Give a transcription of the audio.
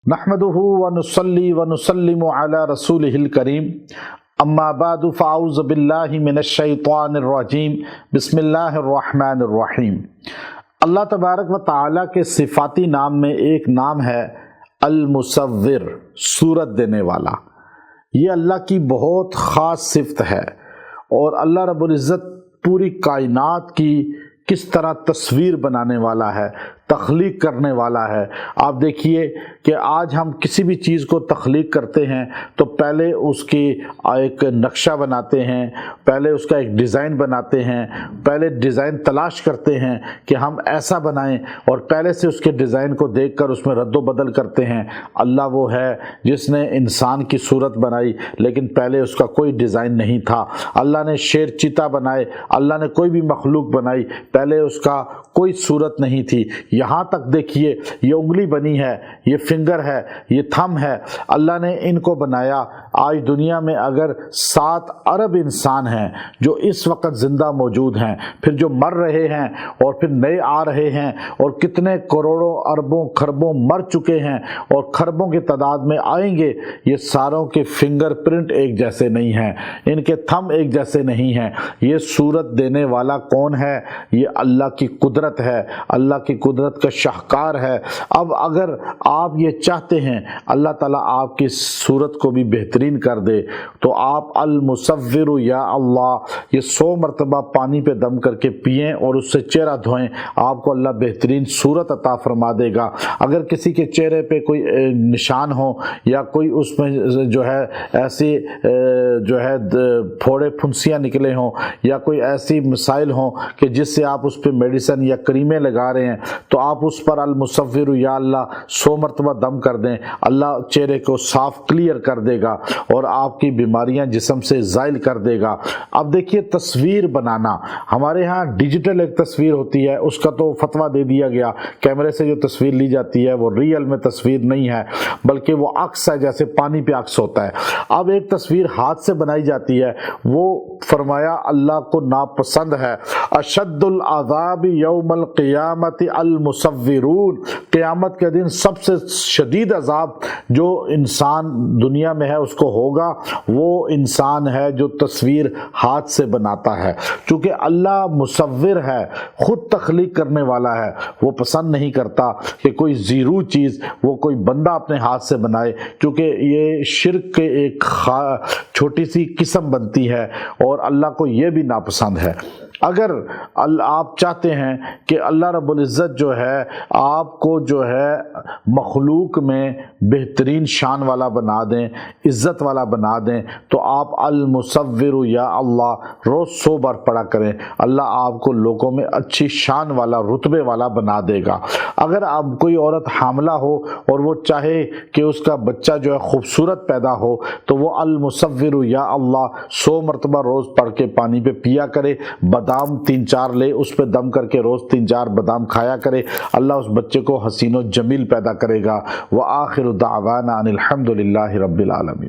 نحمده ونصلي ونسلم على رسوله الكريم اما بعد فاعوذ باللہ من الشیطان الرجیم بسم اللہ الرحمن الرحیم۔ اللہ تبارک و تعالیٰ کے صفاتی نام میں ایک نام ہے المصور، صورت دینے والا۔ یہ اللہ کی بہت خاص صفت ہے، اور اللہ رب العزت پوری کائنات کی کس طرح تصویر بنانے والا ہے، تخلیق کرنے والا ہے۔ آپ دیکھیے کہ آج ہم کسی بھی چیز کو تخلیق کرتے ہیں تو پہلے اس کی ایک نقشہ بناتے ہیں، پہلے اس کا ایک ڈیزائن بناتے ہیں، پہلے ڈیزائن تلاش کرتے ہیں کہ ہم ایسا بنائیں، اور پہلے سے اس کے ڈیزائن کو دیکھ کر اس میں رد و بدل کرتے ہیں۔ اللہ وہ ہے جس نے انسان کی صورت بنائی، لیکن پہلے اس کا کوئی ڈیزائن نہیں تھا۔ اللہ نے شیر چیتا بنائے، اللہ نے کوئی بھی مخلوق بنائی، پہلے اس کا کوئی صورت نہیں تھی۔ یہاں تک دیکھیے یہ انگلی بنی ہے، یہ فنگر ہے، یہ تھم ہے، اللہ نے ان کو بنایا۔ آج دنیا میں اگر 7 ارب انسان ہیں جو اس وقت زندہ موجود ہیں، پھر جو مر رہے ہیں اور پھر نئے آ رہے ہیں، اور کتنے کروڑوں اربوں خربوں مر چکے ہیں اور خربوں کی تعداد میں آئیں گے، یہ ساروں کے فنگر پرنٹ ایک جیسے نہیں ہیں، ان کے تھم ایک جیسے نہیں ہیں۔ یہ صورت دینے والا کون ہے؟ یہ اللہ کی قدرت ہے، اللہ کی قدرت کا شاہکار ہے۔ اب اگر آپ یہ چاہتے ہیں اللہ تعالیٰ آپ کی صورت کو بھی بہترین کر دے، تو آپ المصور یا اللہ یہ 100 مرتبہ پانی پہ دم کر کے پئیں اور اس سے چہرہ دھوئیں، آپ کو اللہ بہترین صورت عطا فرما دے گا۔ اگر کسی کے چہرے پہ کوئی نشان ہو، یا کوئی اس میں جو ہے ایسی جو ہے پھوڑے پھنسیاں نکلے ہوں، یا کوئی ایسی مسائل ہوں کہ جس سے آپ اس پہ میڈیسن یا کریمیں لگا رہے ہیں، تو آپ اس پر المصور یا اللہ 100 مرتبہ دم کر دیں، اللہ چہرے کو صاف کلیئر کر دے گا اور آپ کی بیماریاں جسم سے زائل کر دے گا۔ اب دیکھیے تصویر بنانا، ہمارے ہاں ڈیجیٹل ایک تصویر ہوتی ہے، اس کا تو فتویٰ دے دیا گیا، کیمرے سے جو تصویر لی جاتی ہے وہ ریئل میں تصویر نہیں ہے، بلکہ وہ عکس ہے، جیسے پانی پہ عکس ہوتا ہے۔ اب ایک تصویر ہاتھ سے بنائی جاتی ہے، وہ فرمایا اللہ کو ناپسند ہے۔ اشد العذاب یوم القیامت المصورون، قیامت کے دن سب سے شدید عذاب جو انسان دنیا میں ہے اس کو ہوگا، وہ انسان ہے جو تصویر ہاتھ سے بناتا ہے۔ چونکہ اللہ مصور ہے، خود تخلیق کرنے والا ہے، وہ پسند نہیں کرتا کہ کوئی زیرو چیز وہ کوئی بندہ اپنے ہاتھ سے بنائے، کیونکہ یہ شرک کے ایک چھوٹی سی قسم بنتی ہے، اور اللہ کو یہ بھی ناپسند ہے۔ اگر آپ چاہتے ہیں کہ اللہ رب العزت جو ہے آپ کو جو ہے مخلوق میں بہترین شان والا بنا دیں، عزت والا بنا دیں، تو آپ المصور یا اللہ روز 100 بار پڑھا کریں، اللہ آپ کو لوگوں میں اچھی شان والا رتبے والا بنا دے گا۔ اگر آپ کوئی عورت حاملہ ہو اور وہ چاہے کہ اس کا بچہ جو ہے خوبصورت پیدا ہو، تو وہ المصور یا اللہ 100 مرتبہ روز پڑھ کے پانی پہ پیا کرے، بادام 3-4 لے، اس پہ دم کر کے روز 3-4 بادام کھایا کرے، اللہ اس بچے کو حسین و جمیل پیدا کرے گا۔ وآخر دعوانا ان الحمد للہ رب العالمین۔